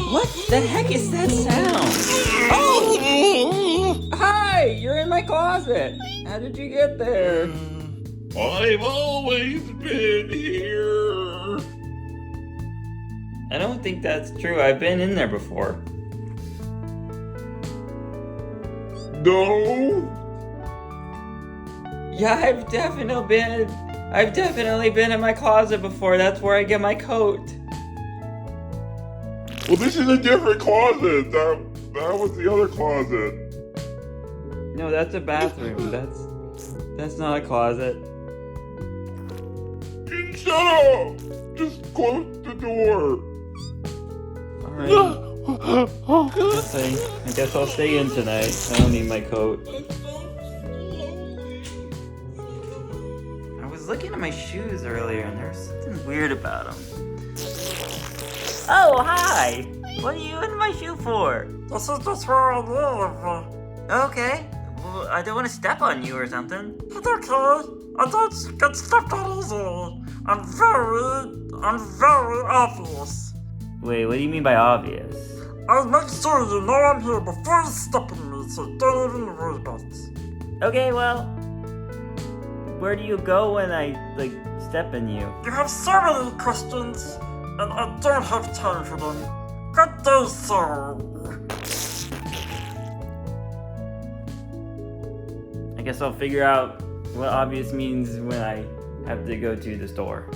What the heck is that sound? Oh! Hi! You're in my closet! How did you get there? I've always been here. I don't think that's true. I've been in there before. No? Yeah, I've definitely been in my closet before. That's where I get my coat. Well, this is a different closet. That was the other closet. No, that's a bathroom. That's not a closet. Shut up! Just close the door. Alright. I guess I'll stay in tonight. I don't need my coat. I was looking at my shoes earlier and there was something weird about them. Oh, hi! What are you in my shoe for? This is just where I live. Okay. Well, I don't want to step on you or something. It's okay. I don't get stepped on easily. I'm very obvious. Wait, what do you mean by obvious? I'll make sure you know I'm here before you step on me, so don't even worry about it. Okay, well, where do you go when I, step in you? You have so many questions, and I don't have time for them. Good day, sir. I guess I'll figure out what obvious means when I have to go to the store.